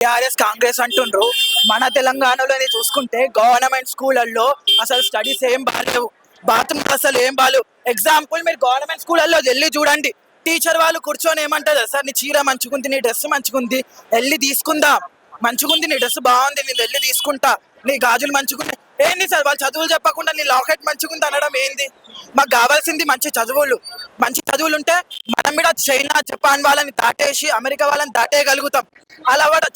TRS Congress అంటుండ్రు. మన తెలంగాణలోనే చూసుకుంటే గవర్నమెంట్ స్కూళ్ళల్లో అసలు స్టడీస్ ఏం బాగాలేవు, బాత్రూమ్ అసలు ఏం బాగాలేవు. ఎగ్జాంపుల్ మీరు గవర్నమెంట్ స్కూళ్ళల్లో వెళ్ళి చూడండి, టీచర్ వాళ్ళు కూర్చొని ఏమంటారు సార్, నీ చీర మంచిగుంది, నీ డ్రెస్ మంచిగుంది, వెళ్ళి తీసుకుందాం, మంచిగుంది నీ డ్రెస్ బాగుంది, నేను వెళ్ళి తీసుకుంటా, నీ గాజులు మంచిగుంది. ఏంది సార్ వాళ్ళు చదువులు చెప్పకుండా నీ లాకెట్ మంచిగుంది అనడం ఏంది? మాకు కావాల్సింది మంచి చదువులు. మంచి చదువులు ఉంటే మనం కూడా చైనా జపాన్ వాళ్ళని దాటేసి అమెరికా వాళ్ళని దాటేయగలుగుతాం. అలా కూడా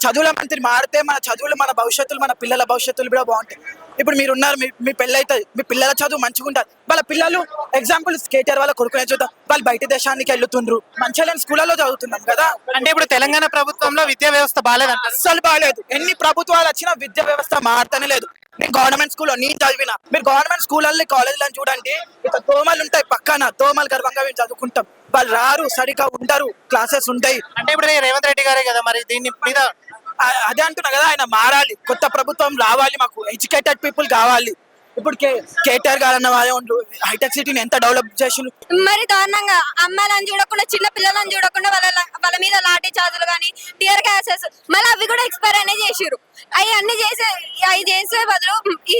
చదువుల మంత్రి మారితే మన చదువులు, మన భవిష్యత్తులు, మన పిల్లల భవిష్యత్తులు కూడా బాగుంటాయి. ఇప్పుడు మీరున్నారు, మీ పెళ్ళి అవుతుంది, మీ పిల్లల చదువు మంచిగా ఉంటుంది. వాళ్ళ పిల్లలు ఎగ్జాంపుల్ కేటీఆర్ వాళ్ళ కొడుకునే చూద్దాం, వాళ్ళు బయట దేశానికి వెళ్తుండ్రు, మంచిగా లేని స్కూళ్ళలో చదువుతున్నాం కదా. అంటే ఇప్పుడు తెలంగాణ ప్రభుత్వంలో విద్యా వ్యవస్థ బాగాలేదంట. అస్సలు బాగాలేదు. ఎన్ని ప్రభుత్వాలు వచ్చినా విద్యా వ్యవస్థ మారుతనే లేదు. నేను గవర్నమెంట్ స్కూల్లో నేను చదివిన, మీరు గవర్నమెంట్ స్కూళ్ళల్లో కాలేజీలను చూడండి, ఇక దోమలు ఉంటాయి పక్కన, దోమలు గర్వంగా మేము చదువుకుంటాం. వాళ్ళు రారు, సరిగా ఉండరు, క్లాసెస్ ఉంటాయి. అంటే ఇప్పుడు రేవంత్ రెడ్డి గారే కదా మరి దీని మీద. అదే అంటున్నా కదా, ఆయన మారాలి, కొత్త ప్రభుత్వం రావాలి, మాకు ఎడ్యుకేటెడ్ పీపుల్ కావాలి. ఇప్పుడు కేటీఆర్ గారు అన్న వాళ్ళే ఉండు, హైటెక్ సిటీని ఎంత డెవలప్ చేసిండు. మరి దారుణంగా అమ్మాయిలను చూడకుండా, చిన్న పిల్లలను చూడకుండా వాళ్ళ మీద లాఠీ చార్జులు కానీ, టియర్ గ్యాసెస్, మళ్ళీ అవి కూడా ఎక్స్పైర్ అనేది చేసిరు. అవి చేసే బదులు ఈ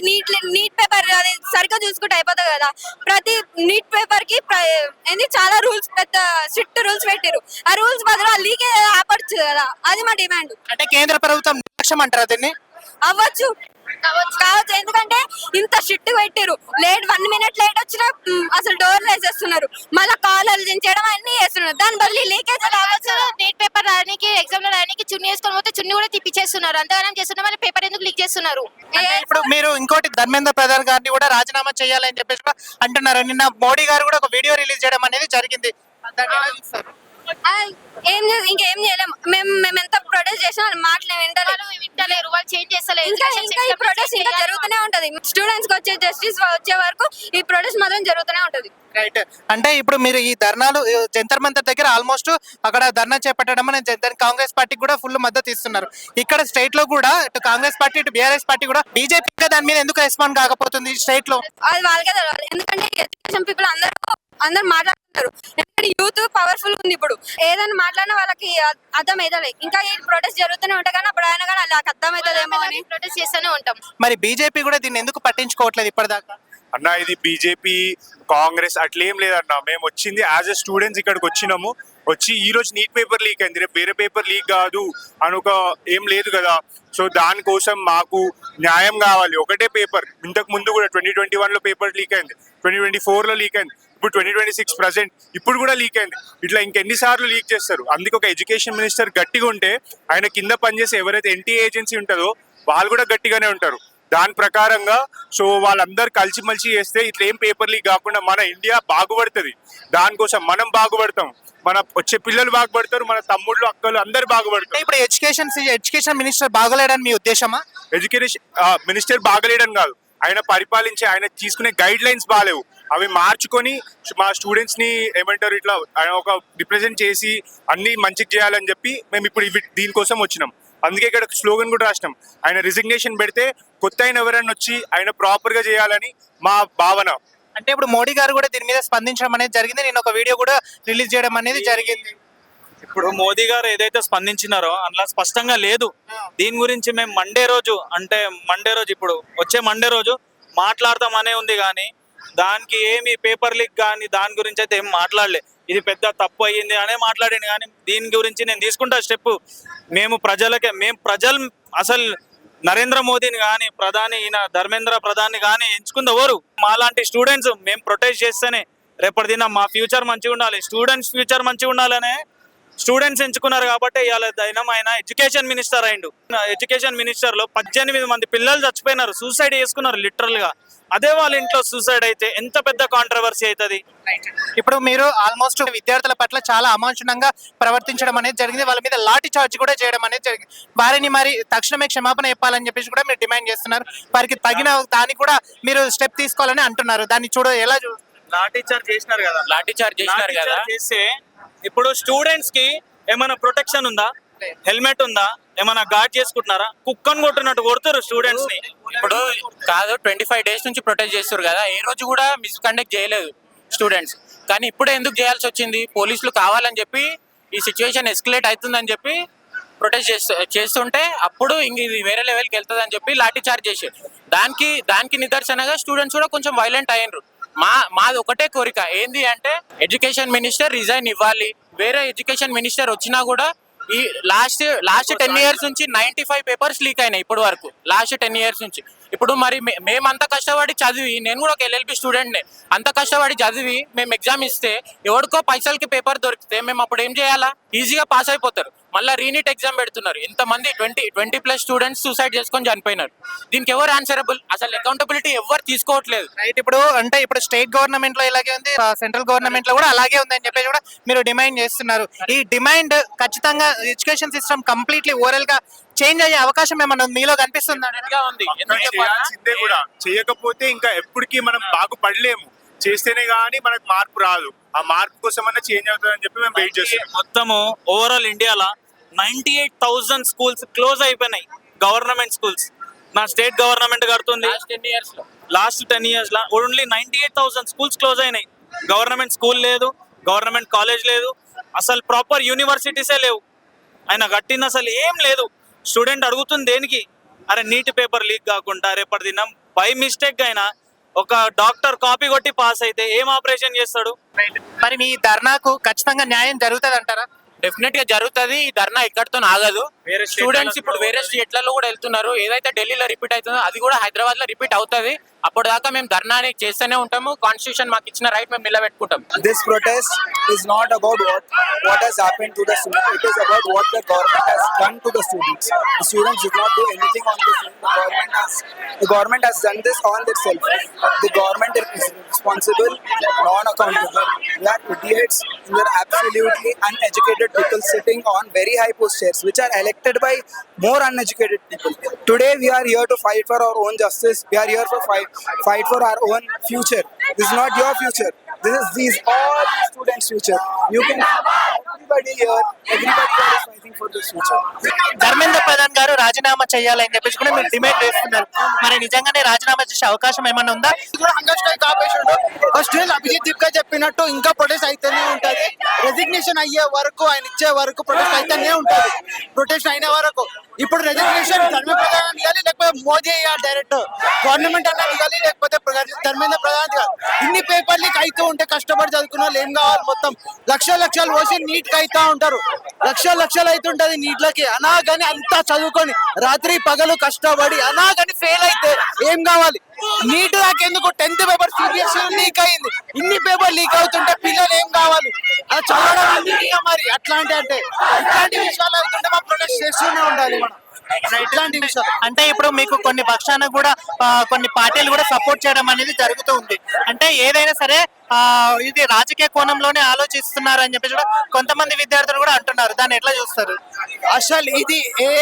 నీట్ పేపర్ అది సరిగ్గా చూసుకుంటే అయిపోతుంది కదా. ప్రతి నీట్ పేపర్ కి చాలా రూల్స్, పెద్ద స్ట్రిక్ట్ రూల్స్ పెట్టిరు. ఆ రూల్స్ బదులు లీకేజ్ ఆపచ్చు కదా, అది మా డిమాండ్. అంటే కేంద్ర ప్రభుత్వం నిర్లక్ష్యం అంటారా దీన్ని? అవ్వచ్చు, ఎందుకంటే ఇంత స్ట్రిక్ట్ పెట్టిరు. 1 minute లేట్ వచ్చినా అసలు డోర్లు వేసేస్తున్నారు, మళ్ళీ కాలర్లు దించడం అన్ని చేస్తున్నారు. దాని బదులు లీకేజ్ నీట్ పేపర్ రాయడానికి, ఎగ్జామ్ లో రాయడానికి చున్నీ వేసుకొని పోతే చున్నీ కూడా తిప్పిచేస్తున్నారు. అంతగానం చేస్తున్నారు, మళ్ళీ పేపర్ ఎందుకు లీక్ చేస్తున్నారు? ఇప్పుడు మీరు ఇంకోటి ధర్మేంద్ర ప్రధాన్ గారిని కూడా రాజీనామా చేయాలని చెప్పేసి కూడా అంటున్నారు. నిన్న మోడీ గారు కూడా ఒక వీడియో రిలీజ్ చేయడం అనేది జరిగింది. ఇంకేం చేయలేము. మేము ఎంత ప్రొటెస్ట్ చేసినా మాటలు వింటలేరు, వాళ్ళు చేంజ్ చేస్తలేరు. ఇంకా ఈ ప్రొటెస్ట్ ఇంకా జరుగుతూనే ఉంటది. స్టూడెంట్స్ కి వచ్చే జస్టిస్ వచ్చే వరకు ఈ ప్రొటెస్ట్ మాత్రం జరుగుతూనే ఉంటది. రైట్. అంటే ఇప్పుడు మీరు ఈ ధర్నాలు జంతర్ మంతర్ దగ్గర ఆల్మోస్ట్ అక్కడ ధర్నా చేపట్టడం అనేది కాంగ్రెస్ పార్టీకి కూడా ఫుల్ మద్దతు ఇస్తున్నారు. ఇక్కడ స్టేట్ లో కూడా ఇటు కాంగ్రెస్ పార్టీ, ఇటు బీఆర్ఎస్ పార్టీ కూడా, బీజేపీ దాని మీద ఎందుకు రెస్పాండ్ కాకపోతుంది స్టేట్ లో? అది వాళ్ళకే తెలియాలి. ఎందుకంటే ఎడ్యుకేషన్ పీపుల్ అందరూ మాట్లాడుతున్నారు. ఎందుకంటే యూత్ పవర్ఫుల్ ఉంది. ఇప్పుడు ఏదైనా మాట్లాడినా వాళ్ళకి అర్థం అవుతుంది. ఇంకా ఈ ప్రొటెస్ట్ జరుగుతూనే ఉంటాయి, కానీ అప్పుడు అయినా కానీ వాళ్ళకి అర్థం అవుతుందేమో అని ప్రొటెస్ట్ చేస్తూనే ఉంటాం. మరి బీజేపీ కూడా దీన్ని ఎందుకు పట్టించుకోవట్లేదు ఇప్పటిదాకా? అన్న, ఇది బీజేపీ కాంగ్రెస్ అట్లేం లేదన్న. మేము వచ్చింది యాజ్ ఎ స్టూడెంట్స్ ఇక్కడికి వచ్చినాము. వచ్చి ఈ రోజు నీట్ పేపర్ లీక్ అయింది, రేపు వేరే పేపర్ లీక్ కాదు అని ఒక ఏం లేదు కదా. సో దానికోసం మాకు న్యాయం కావాలి. ఒకటే పేపర్, ఇంతకు ముందు కూడా 2021లో పేపర్ లీక్ అయింది, 2024లో లీక్ అయింది, ఇప్పుడు 2026 ప్రజెంట్ ఇప్పుడు కూడా లీక్ అయింది. ఇట్లా ఇంకెన్నిసార్లు లీక్ చేస్తారు? అందుకే ఒక ఎడ్యుకేషన్ మినిస్టర్ గట్టిగా ఉంటే ఆయన కింద పనిచేసే ఎవరైతే ఎన్టీఏ ఏజెన్సీ ఉంటుందో వాళ్ళు కూడా గట్టిగానే ఉంటారు. దాని ప్రకారంగా సో వాళ్ళందరూ కలిసిమలిసి చేస్తే ఇట్లా ఏం పేపర్ లీక్ కాకుండా మన ఇండియా బాగుపడుతుంది. దానికోసం మనం బాగుపడతాం, మన వచ్చే పిల్లలు బాగుపడతారు, మన తమ్ముళ్ళు అక్కలు అందరు బాగుపడతారు. ఇప్పుడు ఎడ్యుకేషన్ మినిస్టర్ బాగలేడని మీ ఉద్దేశమా? ఎడ్యుకేషన్ మినిస్టర్ బాగలేడని కాదు, ఆయన పరిపాలించే, ఆయన తీసుకునే గైడ్ లైన్స్ బాగాలేవు. అవి మార్చుకొని మా స్టూడెంట్స్ ని ఏమంటారు ఇట్లా ఒక రిప్రజెంట్ చేసి అన్ని మంచిగా చేయాలని చెప్పి మేము ఇప్పుడు దీనికోసం వచ్చినాం. అందుకే ఇక్కడ స్లోగన్ కూడా రాసినాం, ఆయన రిజిగ్నేషన్ పెడితే కొత్త ఆయన ఎవరైనా వచ్చి ఆయన ప్రాపర్ గా చేయాలని మా భావన. అంటే ఇప్పుడు మోడీ గారు కూడా దీని మీద స్పందించడం అనేది జరిగింది. నేను ఒక వీడియో కూడా రిలీజ్ చేయడం అనేది జరిగింది. ఇప్పుడు మోదీ గారు ఏదైతే స్పందించినారో అందులో స్పష్టంగా లేదు. దీని గురించి మేము మండే రోజు ఇప్పుడు వచ్చే మండే రోజు మాట్లాడతామనే ఉంది, కానీ దానికి ఏమి పేపర్ లీక్ కానీ దాని గురించి అయితే ఏం మాట్లాడలే. ఇది పెద్ద తప్పు అయ్యింది అనే మాట్లాడింది, కానీ దీని గురించి నేను తీసుకుంటా స్టెప్. మేము ప్రజలు అసలు నరేంద్ర మోదీని కానీ ఈయన ధర్మేంద్ర ప్రధాన్ని కానీ ఎంచుకుంది ఎవరు? మాలాంటి స్టూడెంట్స్ మేము ప్రొటెస్ట్ చేస్తేనే రేపటి దిన మా ఫ్యూచర్ మంచిగా ఉండాలి, స్టూడెంట్స్ ఫ్యూచర్ మంచిగా ఉండాలనే స్టూడెంట్స్ ఎంచుకున్నారు. కాబట్టి ఇవాళ ఆయన ఎడ్యుకేషన్ మినిస్టర్ అయిండు. ఎడ్యుకేషన్ మినిస్టర్ లో 18 మంది పిల్లలు చచ్చిపోయినారు, సూసైడ్ చేసుకున్నారు లిటరల్ గా. అదే వాళ్ళ ఇంట్లో సూసైడ్ అయితే ఎంత పెద్ద కాంట్రవర్సీ అవుతుంది. ఇప్పుడు మీరు ఆల్మోస్ట్ విద్యార్థుల పట్ల చాలా అమానుషంగా ప్రవర్తించడం అనేది జరిగింది, వాళ్ళ మీద లాఠీ చార్జ్ కూడా చేయడం అనేది జరిగింది. వారిని మరి తక్షణమే క్షమాపణ చెప్పాలని చెప్పేసి కూడా మీరు డిమాండ్ చేస్తున్నారు. వారికి తగిన దానికి కూడా మీరు స్టెప్ తీసుకోవాలని అంటున్నారు. దాన్ని ఎలా లాఠీ చార్జ్ చేసినారు కదా, చేస్తే ఇప్పుడు స్టూడెంట్స్ కి ఏమైనా ప్రొటెక్షన్ ఉందా? హెల్మెట్ ఉందా? ఏమైనా గార్డ్ చేసుకుంటున్నారా? కుక్కను కొట్టినట్టు కొడుతారు స్టూడెంట్స్ ని. ఇప్పుడు కాదు, 25 days నుంచి ప్రొటెస్ట్ చేస్తారు కదా, ఏ రోజు కూడా మిస్కండక్ట్ చేయలేదు స్టూడెంట్స్. కానీ ఇప్పుడే ఎందుకు చేయాల్సి వచ్చింది? పోలీసులు కావాలని చెప్పి ఈ సిచ్యువేషన్ ఎస్కలేట్ అవుతుందని చెప్పి ప్రొటెస్ట్ చేస్తుంటే అప్పుడు ఇంక ఇది వేరే లెవెల్కి వెళ్తుంది అని చెప్పి లాఠీ చార్జ్ చేసారు. దానికి నిదర్శనగా స్టూడెంట్స్ కూడా కొంచెం వైలెంట్ అయ్యారు. మాది ఒకటే కోరిక ఏంది అంటే ఎడ్యుకేషన్ మినిస్టర్ రిజైన్ ఇవ్వాలి. వేరే ఎడ్యుకేషన్ మినిస్టర్ వచ్చినా కూడా ఈ లాస్ట్ 10 years నుంచి 95 పేపర్స్ లీక్ అయినాయి ఇప్పుడు వరకు. లాస్ట్ 10 years నుంచి ఇప్పుడు మరి మేమంతా కష్టపడి చదివి, నేను కూడా ఒక LLB స్టూడెంట్నే, అంత కష్టపడి చదివి మేము ఎగ్జామ్ ఇస్తే ఎవరికో పైసలకి పేపర్ దొరికితే మేము అప్పుడు ఏం చేయాలా? ఈజీగా పాస్ అయిపోతారు. మళ్ళీ రీనీట్ ఎగ్జామ్ పెడుతున్నారు. ఎంతమంది 20+ స్టూడెంట్స్ సూసైడ్ చేసుకొని చనిపోయినారు. దీనికి ఎవరు ఆన్సరబుల్? అసలు అకౌంటబిలిటీ ఎవరు తీసుకోవట్లేదు. రైట్. ఇప్పుడు స్టేట్ గవర్నమెంట్ లో ఇలాగే ఉంది, సెంట్రల్ గవర్నమెంట్ లో కూడా అలాగే ఉంది అని చెప్పేసి కూడా మీరు డిమాండ్ చేస్తున్నారు. ఈ డిమాండ్ ఖచ్చితంగా ఎడ్యుకేషన్ సిస్టమ్ కంప్లీట్లీ ఓవరాల్ గా చేంజ్ అయ్యే అవకాశం ఏమన్నా మీలో కనిపిస్తుందా? ఉంది. చేయాల్సిందే కూడా. చేయకపోతే ఇంకా ఎప్పటికీ మనం బాగుపడలేము. చేస్తేనే గానీ మనకు మార్పు రాదు. ఆ మార్పు కోసం అన్న చేంజ్ అవుతుందని చెప్పి మేము వెయిట్ చేస్తాం. మొత్తము ఓవరాల్ ఇండియాలో 98,000 స్కూల్స్ క్లోజ్ అయిపోయినాయి, గవర్నమెంట్ స్కూల్స్. నా స్టేట్ గవర్నమెంట్ కడుతుంది. లాస్ట్ 10 years లా ఓన్లీ 98,000 స్కూల్స్ క్లోజ్ అయినాయి. గవర్నమెంట్ స్కూల్ లేదు, గవర్నమెంట్ కాలేజ్ లేదు, అసలు ప్రాపర్ యూనివర్సిటీసే లేవు. ఆయన కట్టింది అసలు ఏం లేదు. స్టూడెంట్ అడుగుతుంది దేనికి? అరే నీట్ పేపర్ లీక్ కాకుండా రేపటి దినం బై మిస్టేక్ అయినా ఒక డాక్టర్ కాపీ కొట్టి పాస్ అయితే ఏం ఆపరేషన్ చేస్తాడు? మరి మీ ధర్నాకు ఖచ్చితంగా న్యాయం జరుగుతుంది అంటారా? డెఫినెట్ గా జరుగుతుంది. ఈ ధర్నా ఎక్కడితో ఆగదు. వేరే స్టూడెంట్స్ ఇప్పుడు వేరే స్టేట్లలో కూడా వెళ్తున్నారు. ఏదైతే ఢిల్లీలో రిపీట్ అవుతుందో అది కూడా హైదరాబాద్ లో రిపీట్ అవుతుంది. అప్పటిదాకా మేము ధర్నా చేస్తూనే ఉంటాము. కాన్స్టిట్యూషన్ మాకు ఇచ్చిన రైట్ మేము నిలబెట్టుకుంటాం. This protest is not about what has happened to the students. It is about what the government has done to the students. The students did not do anything on this. The government has done this on itself. The government is responsible, non-accountable. We are idiots. We are absolutely uneducated people sitting on very high post chairs, which are elected by more uneducated people. Today we are here to fight for our own justice. We are here to fight for our own future. This is not your future. This is all the students' future. You can everybody here is fighting for this future. Dharmendra Pradhan గారు రాజీనామా చేయాలని చెప్పేసి కూడా మీరు demand చేస్తున్నారు. మరి నిజంగానే రాజీనామా చేసే అవకాశం ఏమైనా ఉందా? హంగర్ స్ట్రైక్ ఆపేసిండు. ఫస్ట్ అభిజిత్ దిప్కా చెప్పినట్టు ఇంకా ప్రొటెస్ట్ అయితేనే ఉంటది. రెసిగ్నేషన్ అయ్యే వరకు, ఆయన ఇచ్చే వరకు ప్రొటెస్ట్ అయితేనే ఉంటది. ప్రొటెస్ట్ అయిన వరకు ఇప్పుడు రెసిగ్నేషన్ ధర్మేంద్ర ప్రధాన్ ఇవ్వాలి, లేకపోతే మోదీ ఇవ్వాలి. డైరెక్ట్ గవర్నమెంట్ అన్నా ఇవ్వాలి, లేకపోతే ధర్మేంద్ర ప్రధాన్ ఇవ్వాలి. ఇన్ని పేపర్ లీక్ అవుతూ ఉంటే కష్టపడి చదువుకున్న వాళ్ళు ఏం కావాలి? మొత్తం లక్షలు పోసి నీట్ కి అవుతా ఉంటారు. లక్షలు అవుతుంటది నీట్లకి. అనాగని అంతా చదువుకొని రాత్రి పగలు కష్టపడి అనాగని ఫెయిల్ అయితే ఏం కావాలి? నీట్ దాకెందుకు? 10th పేపర్ సీరియస్ లీక్ అయింది. ఇన్ని పేపర్ లీక్ అవుతుంటే పిల్లలు ఏం కావాలి? అలా చదవడం ఎందుకు మరి? అట్లాంటి ఇట్లాంటి విషయాలు అవుతుంటే మా ప్రొటెస్ట్ చేస్తూనే ఉండాలి మనం. ఇట్లాంటి విషయాలు అంటే ఇప్పుడు మీకు కొన్ని పక్షాన కూడా కొన్ని పార్టీలు కూడా సపోర్ట్ చేయడం అనేది జరుగుతూ ఉంది. అంటే ఏదైనా సరే ఇది రాజకీయ కోణంలోనే ఆలోచిస్తున్నారు అని చెప్పేసి కూడా కొంతమంది విద్యార్థులు కూడా అంటున్నారు. దాన్ని ఎట్లా చూస్తారు? అసలు ఇది ఏ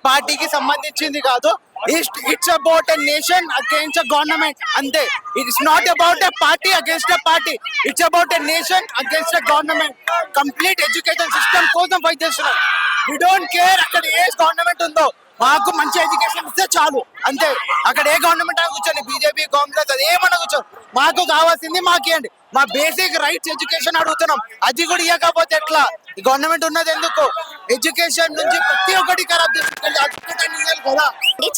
పార్టీకి సంబంధించింది కాదు. It's about a nation against a government అంతే. It's not about a party against a party. It's about a nation against a government. Complete education system కోసం ఫైట్ చేస్తున్నాం. వి డోంట్ కేర్ అక్కడ ఏ గవర్నమెంట్ ఉందో, మాకు మంచి ఎడ్యుకేషన్ ఇస్తే చాలు అంతే. అక్కడ ఏ గవర్నమెంట్ అని కూర్చోండి, బీజేపీ కాంగ్రెస్ అది ఏమన్నా కూర్చోండి, మాకు కావాల్సింది మాకేయండి. మా బేసిక్ రైట్స్ ఎడ్యుకేషన్ అడుగుతున్నాం. అది కూడా ఇవ్వకపోతే ఎట్లా? గవర్నమెంట్ ఉన్నది ఎందుకు? ఎడ్యుకేషన్ నుంచి ప్రతి ఒక్కటి ఖరాబ్ చేస్తుంది కదా.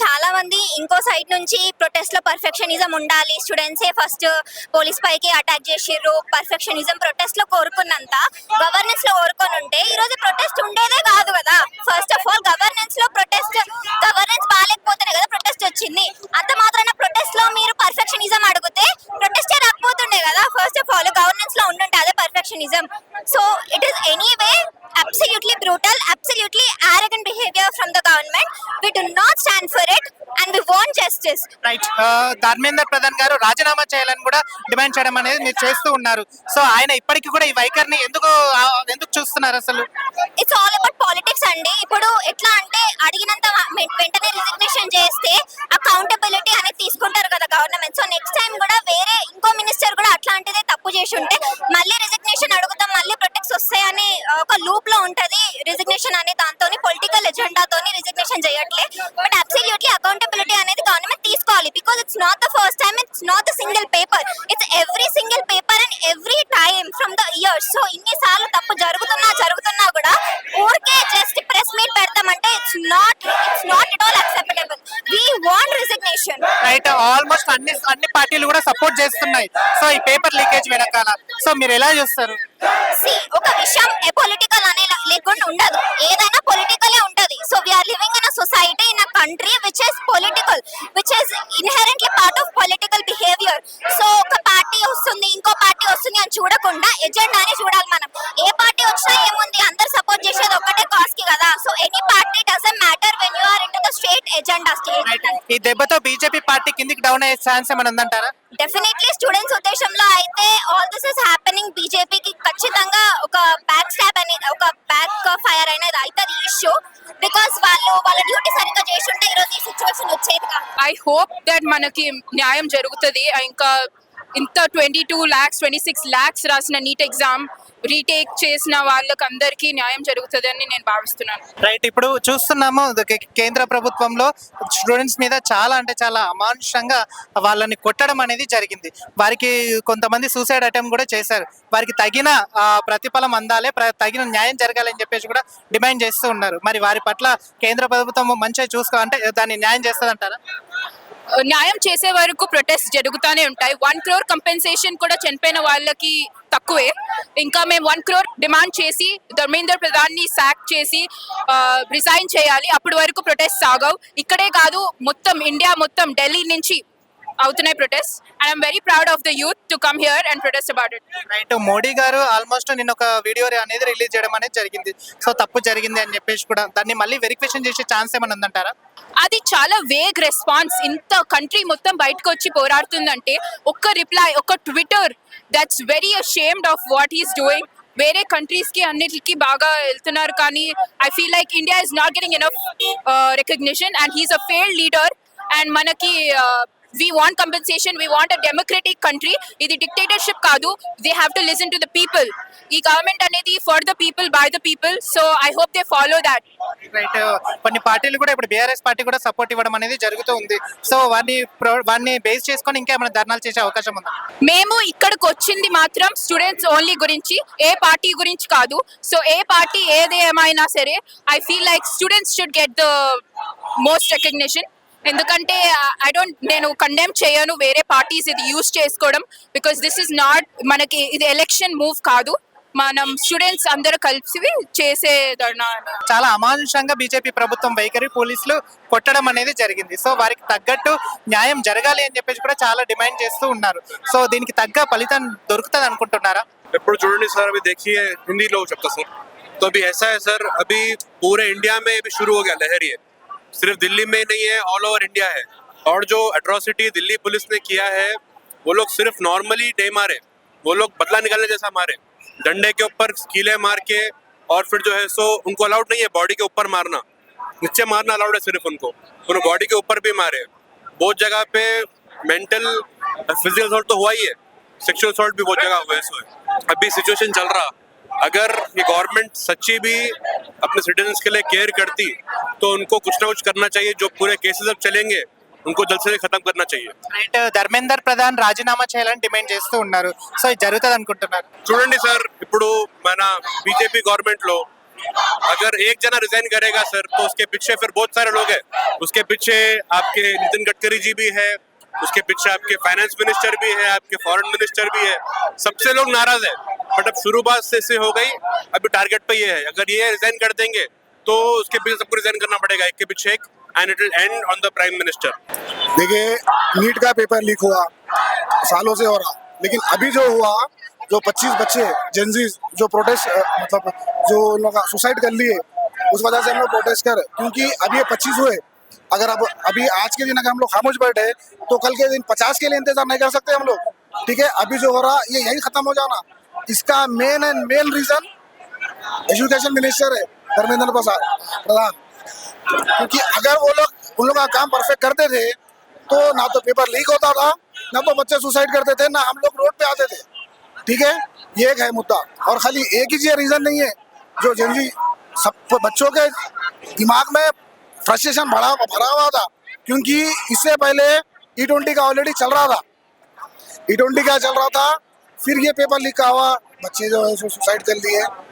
చాలా మంది ఇంకో సైడ్ నుంచి ప్రొటెస్ట్ లో పర్ఫెక్షనిజం ఉండాలి, స్టూడెంట్సే ఫస్ట్ పోలీస్ పైకి అటాక్ చేసిర్రు, పర్ఫెక్షనిజం ప్రొటెస్ట్ లో కోరుకున్నంత గవర్నెన్స్ లో కోరుకొని ఉంటే ఈ రోజు ప్రొటెస్ట్ ఉండేదే కాదు కదా. ఫస్ట్ ఆఫ్ ఆల్ గవర్నెన్స్ బాగాలేకపోతేనే కదా ప్రొటెస్ట్ వచ్చింది. అంత మాత్రాన ప్రొటెస్ట్ లో మీరు పర్ఫెక్షనిజం అడిగితే ప్రొటెస్టే రాకపోతుండే కదా. ఫస్ట్ ఆఫ్ ఆల్ గవర్నెన్స్ లో ఉండుంటే అదే perfectionism. So it is anyway absolutely brutal, absolutely arrogant behavior from the government. We do not stand for it and we want justice. Right. Dharmendra Pradhan గారు రాజీనామా చేయాలని కూడా డిమాండ్ చేయడం అనేది మీరు చేస్తూ ఉన్నారు. సో ఆయన ఇప్పటికీ కూడా ఈ వైఖరిని ఎందుకు చూస్తున్నారు అసలు? ఇట్స్ ఆల్ అబౌట్ పాలిటిక్స్ అండి. ఇప్పుడు ఎట్లా అంటే అడిగినంత వెంటనే రిజిగ్నేషన్ చేస్తే అకౌంటబిలిటీ అనేది తీసుకుంటారు కదా గవర్నమెంట్. సో నెక్స్ట్ టైం కూడా వేరే ఇంకో మినిస్టర్ కూడా అట్లాంటిదే తప్పు చేసి ఉంటే మళ్ళీ రిజిగ్నేషన్ అడుగుతాం, మళ్ళీ ప్రొటెక్ట్స్ వస్తాయని ఒక లూప్ లో ఉంటది. రిజిగ్నేషన్ అనే దాంతో పొలిటికల్ ఎజెండాతోని రిజిగ్నేషన్ చేయట్లే. బట్ అబ్సల్యూట్లీ అకౌంటబిలిటీ అనేది గవర్నమెంట్ తీసుకోవాలి. Because it's not the first time, it's not the single paper, it's every single paper and every time from the years. So ఇన్ని సార్లు తప్పు జరుగుతున్నా కూడా ఊరికే జస్ట్ ప్రెస్ మీట్ పెడతాం not at all acceptable. We want resignation. Right, almost అన్ని పార్టీలు కూడా సపోర్ట్ చేస్తున్నాయి సో ఈ పేపర్ లీకేజ్ వెనకాల. సో మీరు ఎలా చూస్తారు? ఒక విషయం పొలిటికల్ అనే లేకుండా ఉండదు, ఏదైనా పొలిటికలే ఉంటది. So we are living in a society in a country which is political, which is inherently part of political behaviour. So ఒక పార్టీ వస్తుంది ఇంకో పార్టీ వస్తుంది అని చూడకుండా ఎజెండాని చూడాలి మనం. ఏ పార్టీ వచ్చినా ఏముంది, అందరు సపోర్ట్ చేసేది ఒకటే కాస్ కి కదా. So any party doesn't matter when you are into the state agenda. ఈ దెబ్బతో బీజేపీ పార్టీ కిందికి డౌన్ అయ్యే ఛాన్స్ ఏమైనా ఉందంటారా? డెఫినెట్లీ స్టూడెంట్స్ ఉద్దేశంలో అయితే ఆల్ దిస్ ఇస్ హ్యాపెనింగ్ బీజేపీకి ఖచ్చితంగా ఒక బ్యాక్ స్టాప్ అనేది, ఒక బ్యాక్ ఫైర్ అనేది అవుతుంది ఇష్యూ. బికాస్ వాళ్ళు వాళ్ళ డ్యూటీ సరిగ్గా చేసి ఉంటే ఈరోజు ఈ సిచ్యువేషన్ వచ్చేది కాదు. ఐ హోప్ దట్ మనకి న్యాయం జరుగుతుంది. ఇంకా ఇంత 22 lakhs 26 lakhs రాసిన నీట్ ఎగ్జామ్ రీటేక్ చేసిన వాళ్ళకి అందరికీ న్యాయం జరుగుతుంది అని నేను భావిస్తున్నాను. రైట్, ఇప్పుడు చూస్తున్నాము కేంద్ర ప్రభుత్వంలో స్టూడెంట్స్ మీద చాలా అంటే చాలా అమానుషంగా వాళ్ళని కొట్టడం అనేది జరిగింది. వారికి కొంతమంది సూసైడ్ అటెంప్ట్ కూడా చేశారు. వారికి తగిన ప్రతిఫలం అందాలి, తగిన న్యాయం జరగాలని చెప్పేసి కూడా డిమాండ్ చేస్తూ ఉన్నారు. మరి వారి పట్ల కేంద్ర ప్రభుత్వం మంచిగా చూసుకో అంటే దాన్ని న్యాయం చేస్తుంది అంటారా? న్యాయం చేసే వరకు ప్రొటెస్ట్ జరుగుతూనే ఉంటాయి. 1 crore కంపెన్సేషన్ కూడా చనిపోయిన వాళ్ళకి తక్కువే. ఇంకా మేము 1 crore డిమాండ్ చేసి ధర్మేంద్ర ప్రధాన్ ని సాక్ చేసి రిజైన్ చేయాలి. అప్పటి వరకు ప్రొటెస్ట్ సాగవు. ఇక్కడే కాదు, మొత్తం ఇండియా మొత్తం ఢిల్లీ నుంచి అవుతున్నాయి protest. And I'm very proud of the youth to come here and protest about it. Right, Modi గారు ఆల్మోస్ట్ నిన్న ఒక వీడియో అనేది రిలీజ్ చేయడం అనేది జరిగింది. సో తప్పు జరిగింది అని చెప్పేసి కూడా దాన్ని మళ్ళీ వెరిఫికేషన్ చేసే ఛాన్స్ ఏమైనా ఉందంటారా? అది చాలా వేగ్ రెస్పాన్స్. ఇంత కంట్రీ మొత్తం బయటకు వచ్చి పోరాడుతుందంటే ఒక్క రిప్లై, ఒక్క Twitter, that's very ashamed of what he's doing. వేరే కంట్రీస్ కి అన్నిటికీ బాగా వెళ్తున్నారు కానీ I feel like India is not getting enough recognition and he's a failed leader. And మనకి we want compensation, we want a democratic country. ఇది dictatorship కాదు. they have to listen to the people. ఈ government అనేది for the people by the people, so I hope they follow that. Right, కొన్ని పార్టీలు కూడా ఇప్పుడు BRS party కూడా support ఇవ్వడం అనేది జరుగుతూ ఉంది. సో వాడిని బేస్ చేసుకొని ఇంకా ఏమైనా ధర్నాలు చేసే అవకాశం ఉందా? మేము ఇక్కడికి వచ్చింది మాత్రం స్టూడెంట్స్ ఓన్లీ గురించి, ఏ పార్టీ గురించి కాదు. సో ఏ పార్టీ ఏదేమైనా సరే I feel like students should get the most recognition. ఎందుకంటే నేను కండెమ్ చేయను వేరే పార్టీస్ ఇది యూజ్ చేసుకోవడం. బికాస్ దిస్ ఇస్ నాట్, మనకి ఇది ఎలక్షన్ మూవ్ కాదు, మనం స్టూడెంట్స్ అందరూ కలిసి చేసే ధర్నా. చాలా అమానుషంగా బీజేపీ ప్రభుత్వం వైఖరి పోలీసులు కొట్టడం అనేది జరిగింది. సో వారికి తగ్గట్టు న్యాయం జరగాలి అని చెప్పేసి కూడా చాలా డిమాండ్ చేస్తూ ఉన్నారు. సో దీనికి తగ్గ ఫలితం దొరుకుతుంది అనుకుంటున్నారా? ఎప్పుడు చూడండి సార్, अभी देखिए हिंदी लोग చెప్తా సార్. तो अभी ऐसा है सर, अभी पूरे इंडिया में अभी शुरू हो गया लहर. ये सिर्फ दिल्ली में नहीं है, ऑल ओवर इंडिया है. और जो अट्रॉसिटी दिल्ली पुलिस ने किया है, वो लोग सिर्फ नॉर्मली नहीं मारे, वो लोग बदला निकालने जैसा मारे. डंडे के ऊपर कीले मार के, और फिर जो है सो उनको अलाउड नहीं है बॉडी के ऊपर मारना, नीचे मारना अलाउड है सिर्फ उनको. उन्होंने बॉडी के ऊपर भी मारे. बहुत जगह पे मेंटल फिजिकल असॉल्ट तो हुआ ही है, सेक्सुअल असॉल्ट भी बहुत जगह हुआ है. अभी सिचुएशन चल रहा, अगर ये गवर्नमेंट सच्ची भी अपने सिटीजन्स के लिए केयर करती तो उनको कुछ ना कुछ करना चाहिए. जो पूरे केसेस अब चलेंगे उनको जल्द से खत्म करना चाहिए. రైట్, ధర్మేందర్ ప్రధాన్ రాజీనామా చేయాలని డిమాండ్ చేస్తూ ఉన్నారు. సో ఇది జరుగుతుంది అనుకుంటున్నారు? చూడండి సార్, ఇప్పుడు మన बीजेपी गवर्नमेंट లో अगर एक जना रिजाइन करेगा सर, तो उसके पीछे फिर बहुत सारे लोग हैं. उसके पीछे आपके नितिन गडकरी जी भी है, उसके पीछे आपके फाइनेंस मिनिस्टर भी है, आपके फॉरेन मिनिस्टर भी है. सबसे लोग नाराज है. बट अब शुरुआत से हो गई, अभी टारगेट पे ये है. अगर ये रिजाइन कर देंगे तो उसके पीछे सबको रिजाइन करना पड़ेगा, एक के पीछे एक, and it will and on the prime minister. देखिए, नीट का पेपर लीक हुआ सालों से हो रहा, लेकिन अभी जो हुआ, जो 25 बच्चे जेनजीज जो प्रोटेस्ट मतलब जो लोग सुसाइड कर लिए, उस वजह से हम लोग प्रोटेस्ट कर, क्योंकि अभी ये 25 हुए. अगर अब अभी आज के दिन अगर हम लोग खामोश बैठे तो कल के दिन 50 के लिए इंतजार नहीं कर सकते हम लोग. ठीक है, अभी जो हो रहा ये यही खत्म हो जाना. इसका मेन रीजन एजुकेशन मिनिस्टर है धर्मेंद्र प्रधान. क्योंकि अगर वो लोग उन लोग का काम परफेक्ट करते थे तो ना तो पेपर लीक होता था, ना तो बच्चे सुसाइड करते थे, ना हम लोग रोड पे आते थे. ठीक है, ये एक है मुद्दा. और खाली एक ही रीजन नहीं है, जो जनजी सब बच्चों के दिमाग में फ्रस्ट्रेशन भरा हुआ था. क्योंकि इससे पहले E20 का ऑलरेडी चल रहा था, E20 का चल रहा था, फिर ये पेपर लीक हुआ, बच्चे जो है सुसाइड कर लिए.